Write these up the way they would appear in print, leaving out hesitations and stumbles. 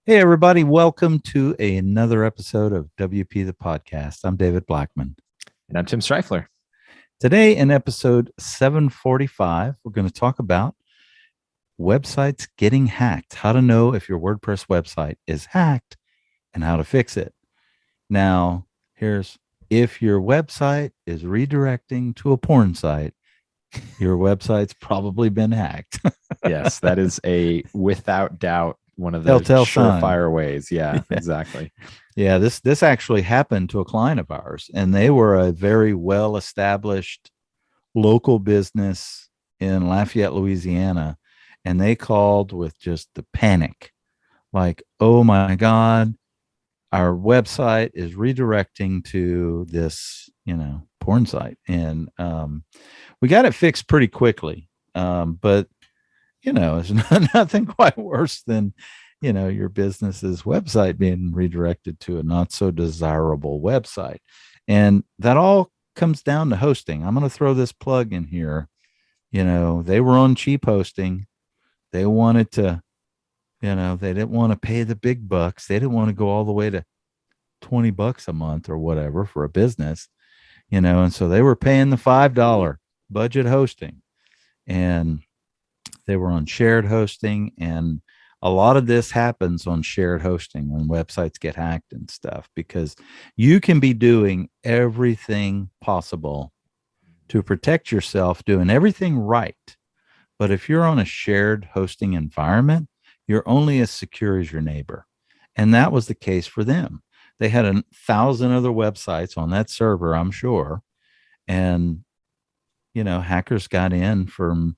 Hey, everybody. Welcome to another episode of WP the Podcast. I'm David Blackman. And I'm Tim Streifler. Today, in episode 745, we're going to talk about websites getting hacked, how to know if your WordPress website is hacked, and how to fix it. Now, here's if your website is redirecting to a porn site, your website's probably been hacked. Yes, that is a without doubt one of the Telltale sign. surefire ways. Yeah, Yeah. exactly. Yeah, this actually happened to a client of ours, and they were a very well established local business in Lafayette, Louisiana, and they called with just the panic, like, "Oh my God, our website is redirecting to this, porn site," and we got it fixed pretty quickly. But it's nothing quite worse than your business's website being redirected to a not so desirable website. And that all comes down to hosting. I'm going to throw this plug in here. They were on cheap hosting. They wanted to, they didn't want to pay the big bucks. They didn't want to go all the way to $20 a month or whatever for a business, and so they were paying the $5 budget hosting. And they were on shared hosting, and a lot of this happens on shared hosting when websites get hacked and stuff, because you can be doing everything possible to protect yourself, doing everything right. But if you're on a shared hosting environment, you're only as secure as your neighbor. And that was the case for them. They had 1,000 other websites on that server, I'm sure. And hackers got in from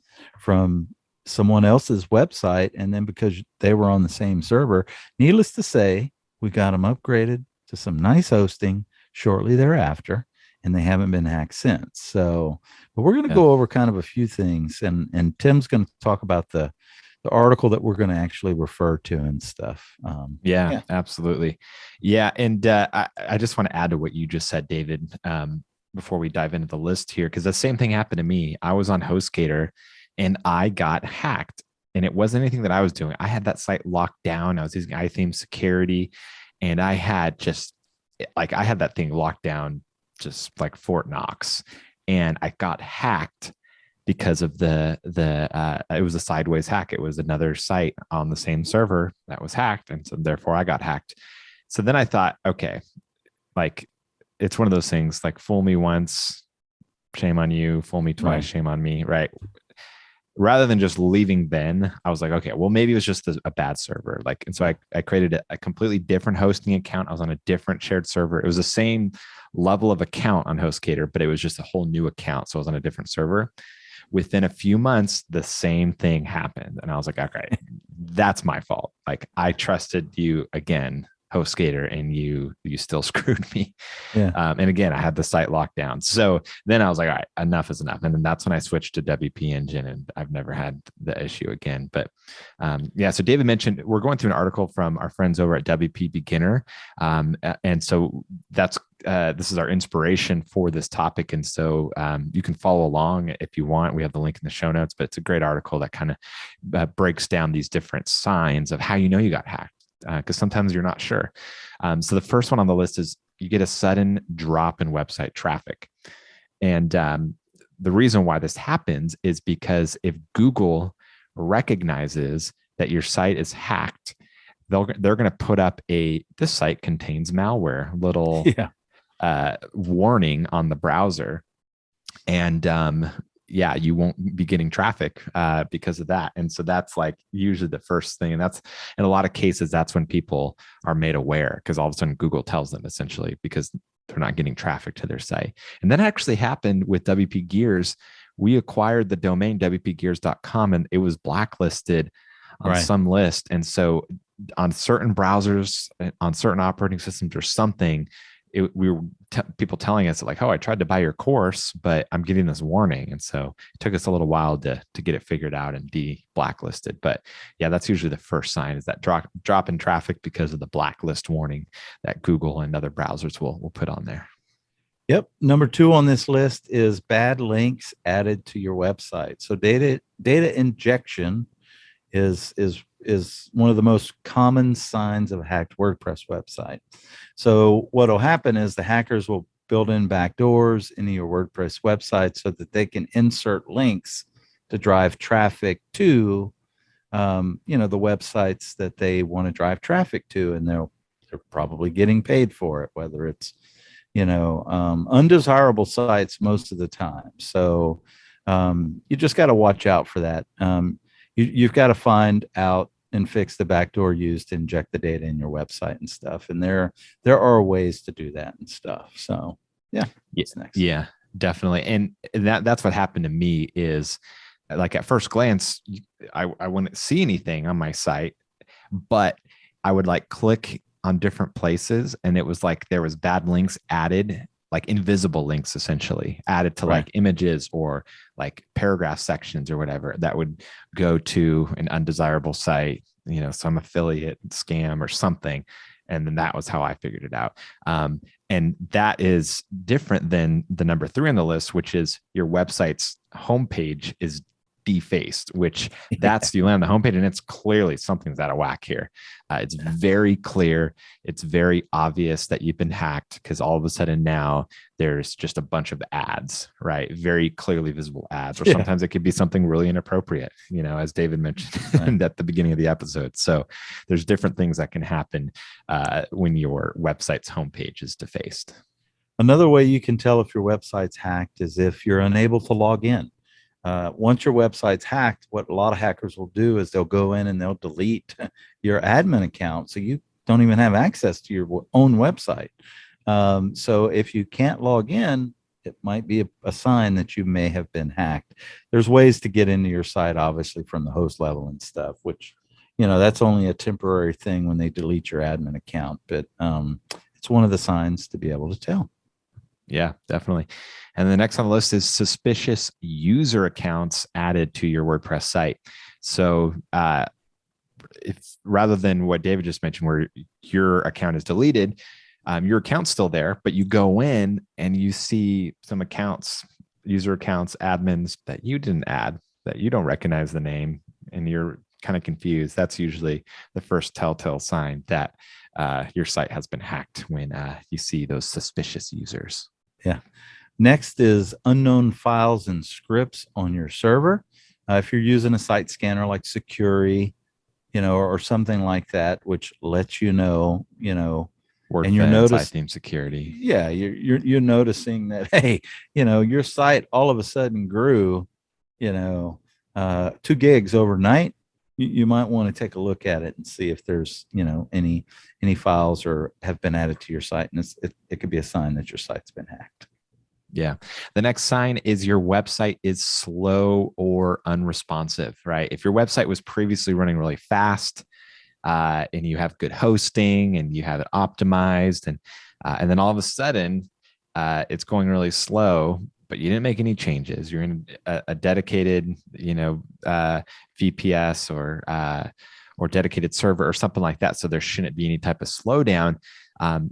someone else's website, and then because they were on the same server, needless to say, we got them upgraded to some nice hosting shortly thereafter, and they haven't been hacked since. So, but we're going to Yeah. go over kind of a few things, and Tim's going to talk about the article that we're going to actually refer to and stuff. Yeah, Yeah. absolutely. Yeah. And I just want to add to what you just said, David, before we dive into the list here, because the same thing happened to me. I was on HostGator and I got hacked. And it wasn't anything that I was doing. I had that site locked down. I was using iTheme security, and I had I had that thing locked down just like Fort Knox. And I got hacked because of the it was a sideways hack. It was another site on the same server that was hacked, and so therefore I got hacked. So then I thought, okay, like it's one of those things, like fool me once, shame on you, fool me twice, Right. shame on me, right? Rather than just leaving, then I was like, okay, well, maybe it was just a bad server. Like, and so I created a completely different hosting account. I was on a different shared server. It was the same level of account on HostGator, but it was just a whole new account. So I was on a different server. Within a few months, the same thing happened. And I was like, okay, that's my fault. Like, I trusted you again, HostGator, and you still screwed me. Yeah. And again, I had the site locked down. So then I was like, all right, enough is enough. And then that's when I switched to WP Engine, and I've never had the issue again. But yeah, so David mentioned we're going through an article from our friends over at WP Beginner. And so that's this is our inspiration for this topic. And so you can follow along if you want. We have the link in the show notes, but it's a great article that kind of breaks down these different signs of how you know you got hacked, because sometimes you're not sure. So the first one on the list is you get a sudden drop in website traffic. And the reason why this happens is because if Google recognizes that your site is hacked, they're going to put up this site contains malware little Yeah. warning on the browser. And yeah, you won't be getting traffic because of that. And so that's like usually the first thing. And that's in a lot of cases, that's when people are made aware, because all of a sudden Google tells them, essentially, because they're not getting traffic to their site. And that actually happened with WP Gears. We acquired the domain wpgears.com, and it was blacklisted on Right. some list. And so on certain browsers, on certain operating systems or something, we were people telling us like, oh, I tried to buy your course, but I'm getting this warning. And so it took us a little while to get it figured out and blacklisted. But yeah, that's usually the first sign, is that drop in traffic because of the blacklist warning that Google and other browsers will put on there. Yep. Number two on this list is bad links added to your website. So data injection is one of the most common signs of a hacked WordPress website. So what'll happen is the hackers will build in backdoors into your WordPress website so that they can insert links to drive traffic to the websites that they want to drive traffic to, and they're probably getting paid for it, whether it's undesirable sites most of the time. So you just got to watch out for that. You've got to find out and fix the backdoor used to inject the data in your website and stuff. And there are ways to do that and stuff. So yeah, what's next? Yeah, definitely. And that's what happened to me is, like, at first glance, I wouldn't see anything on my site, but I would like click on different places, and it was like there was bad links added, like invisible links essentially added to like images or like paragraph sections or whatever that would go to an undesirable site, some affiliate scam or something. And then that was how I figured it out. And that is different than the number 3 on the list, which is your website's homepage is defaced, which that's you land on the homepage and it's clearly something's out of whack here. It's very clear. It's very obvious that you've been hacked because all of a sudden now there's just a bunch of ads, right? Very clearly visible ads, or sometimes it could be something really inappropriate, as David mentioned at the beginning of the episode. So there's different things that can happen when your website's homepage is defaced. Another way you can tell if your website's hacked is if you're unable to log in. Once your website's hacked, what a lot of hackers will do is they'll go in and they'll delete your admin account, so you don't even have access to your own website. So if you can't log in, it might be a sign that you may have been hacked. There's ways to get into your site, obviously, from the host level and stuff, which, that's only a temporary thing when they delete your admin account. But it's one of the signs to be able to tell. Yeah, definitely. And the next on the list is suspicious user accounts added to your WordPress site. So if rather than what David just mentioned, where your account is deleted, your account's still there, but you go in and you see some accounts, user accounts, admins that you didn't add, that you don't recognize the name, and you're kind of confused. That's usually the first telltale sign that your site has been hacked, when you see those suspicious users. Yeah. Next is unknown files and scripts on your server. If you're using a site scanner like Securi, or something like that, which lets WordPress, and you're noticing security. Yeah, you're noticing that, hey, your site all of a sudden grew, 2 gigs overnight. You might want to take a look at it and see if there's, any files or have been added to your site, and it could be a sign that your site's been hacked. Yeah. The next sign is your website is slow or unresponsive, right? If your website was previously running really fast, and you have good hosting and you have it optimized, and then all of a sudden it's going really slow, but you didn't make any changes. You're in a dedicated, VPS or dedicated server or something like that, so there shouldn't be any type of slowdown.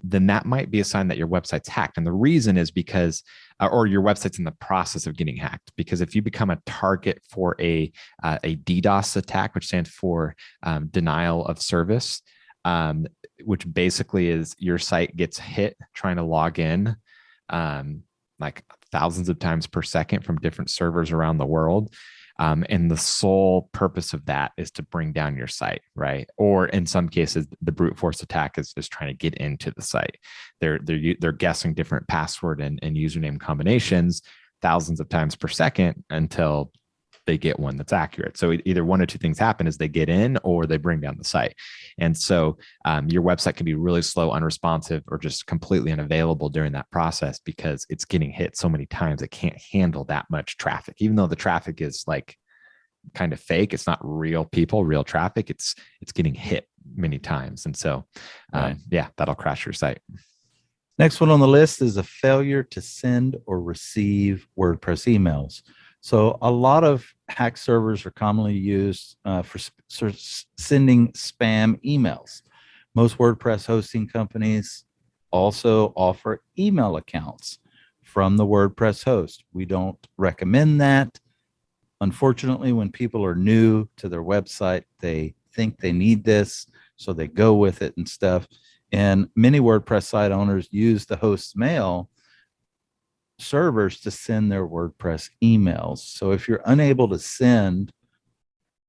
Then that might be a sign that your website's hacked. And the reason is because, or your website's in the process of getting hacked. Because if you become a target for a DDoS attack, which stands for denial of service, which basically is your site gets hit trying to log in, like thousands of times per second from different servers around the world. And the sole purpose of that is to bring down your site, right? Or in some cases, the brute force attack is just trying to get into the site. They're guessing different password and username combinations thousands of times per second until they get one that's accurate. So either one or two things happen: is they get in or they bring down the site. And so your website can be really slow, unresponsive, or just completely unavailable during that process because it's getting hit so many times it can't handle that much traffic. Even though the traffic is like kind of fake, it's not real people, real traffic, it's getting hit many times. And so that'll crash your site. Next one on the list is a failure to send or receive WordPress emails. So a lot of hack servers are commonly used for sending spam emails. Most WordPress hosting companies also offer email accounts from the WordPress host. We don't recommend that. unfortunately, when people are new to their website, they think they need this, so they go with it and stuff. And many WordPress site owners use the host's mail servers to send their WordPress emails. So if you're unable to send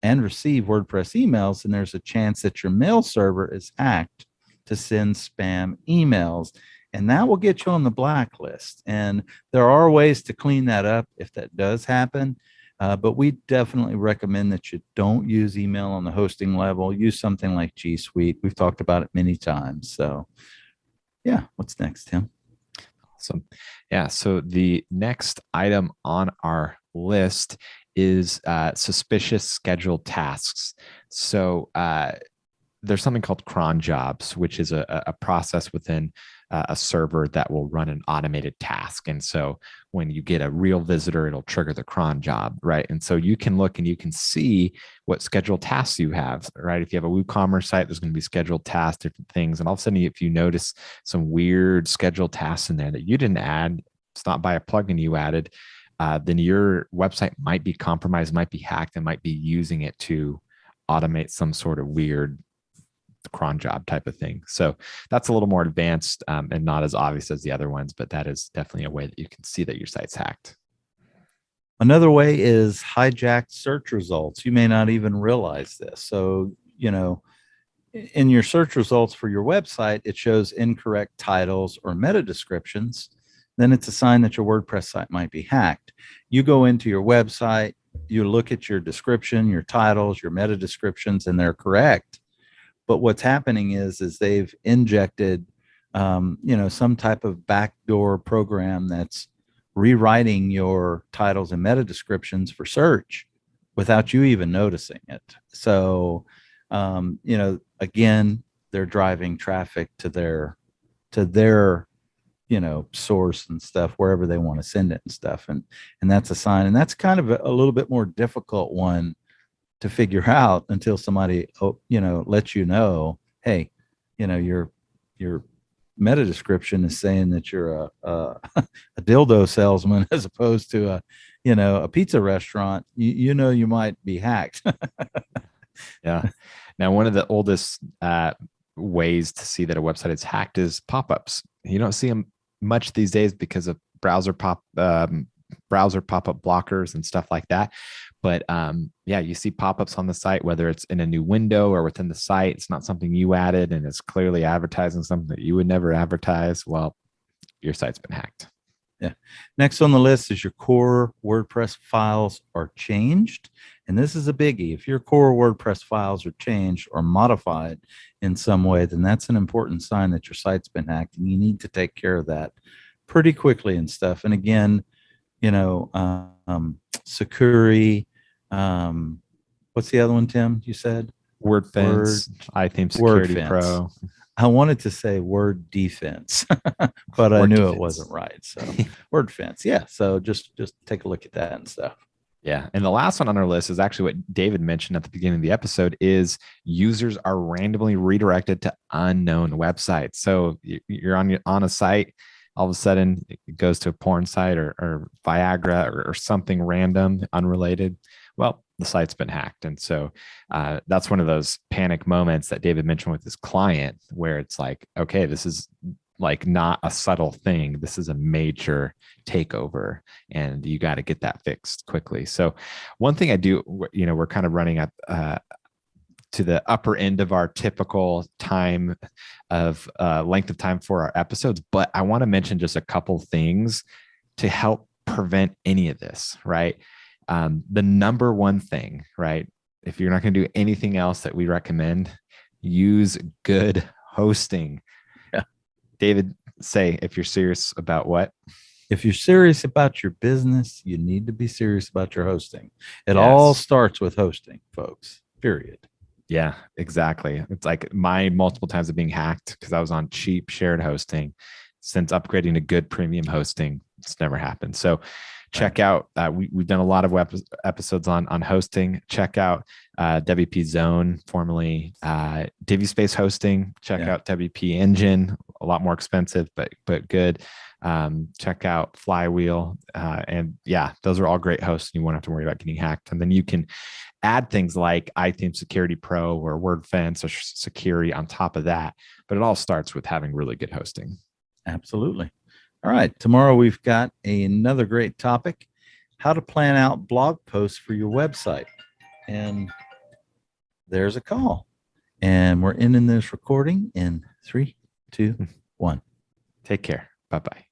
and receive WordPress emails, then there's a chance that your mail server is hacked to send spam emails. And that will get you on the blacklist. And there are ways to clean that up if that does happen. But we definitely recommend that you don't use email on the hosting level. Use something like G Suite. We've talked about it many times. So, yeah, what's next, Tim? Awesome. Yeah. So the next item on our list is suspicious scheduled tasks. So there's something called cron jobs, which is a process within a server that will run an automated task. And so when you get a real visitor, it'll trigger the cron job, right? And so you can look and you can see what scheduled tasks you have, right? If you have a WooCommerce site, there's going to be scheduled tasks, different things. And all of a sudden, if you notice some weird scheduled tasks in there that you didn't add, it's not by a plugin you added, then your website might be compromised, might be hacked, and might be using it to automate some sort of weird cron job type of thing. So that's a little more advanced and not as obvious as the other ones, but that is definitely a way that you can see that your site's hacked. Another way is hijacked search results. You may not even realize this. So, in your search results for your website, it shows incorrect titles or meta descriptions. Then it's a sign that your WordPress site might be hacked. You go into your website, you look at your description, your titles, your meta descriptions, and they're correct. But what's happening is they've injected, some type of backdoor program that's rewriting your titles and meta descriptions for search without you even noticing it. So, again, they're driving traffic to their source and stuff, wherever they want to send it and stuff. And that's a sign. And that's kind of a little bit more difficult one to figure out until somebody, lets you know, hey, your meta description is saying that you're a dildo salesman as opposed to a pizza restaurant. You might be hacked. Yeah. Now, one of the oldest ways to see that a website is hacked is pop-ups. You don't see them much these days because of browser pop-up blockers and stuff like that. But you see pop-ups on the site, whether it's in a new window or within the site. It's not something you added, and it's clearly advertising something that you would never advertise. Well, your site's been hacked. Yeah. Next on the list is your core WordPress files are changed. And this is a biggie. If your core WordPress files are changed or modified in some way, then that's an important sign that your site's been hacked, and you need to take care of that pretty quickly and stuff. And again, Sakuri, what's the other one, Tim? You said WordFence, iTheme Security Pro. I wanted to say Word Defense, but I knew it wasn't right. So WordFence, yeah. So just take a look at that and stuff. Yeah. And the last one on our list is actually what David mentioned at the beginning of the episode is users are randomly redirected to unknown websites. So you're on a site, all of a sudden it goes to a porn site or Viagra or something random, unrelated. Well, the site's been hacked. And so that's one of those panic moments that David mentioned with his client, where it's like, okay, this is like not a subtle thing. This is a major takeover, and you got to get that fixed quickly. So one thing I do, we're kind of running up to the upper end of our typical time of length of time for our episodes, but I want to mention just a couple things to help prevent any of this, right? The number one thing, right? If you're not going to do anything else that we recommend, use good hosting. Yeah. David, say if you're serious about what? If you're serious about your business, you need to be serious about your hosting. It all starts with hosting, folks, period. Yeah, exactly. It's like my multiple times of being hacked because I was on cheap shared hosting. Since upgrading to good premium hosting, it's never happened. So check out, we've done a lot of episodes on hosting. Check out WP Zone, formerly DiviSpace Hosting. Check out WP Engine, a lot more expensive, but good. Check out Flywheel. And yeah, those are all great hosts. You won't have to worry about getting hacked. And then you can add things like iTheme Security Pro or WordFence or Security on top of that. But it all starts with having really good hosting. Absolutely. All right. Tomorrow we've got another great topic, how to plan out blog posts for your website. And there's a call. And we're ending this recording in 3, 2, 1. Take care. Bye-bye.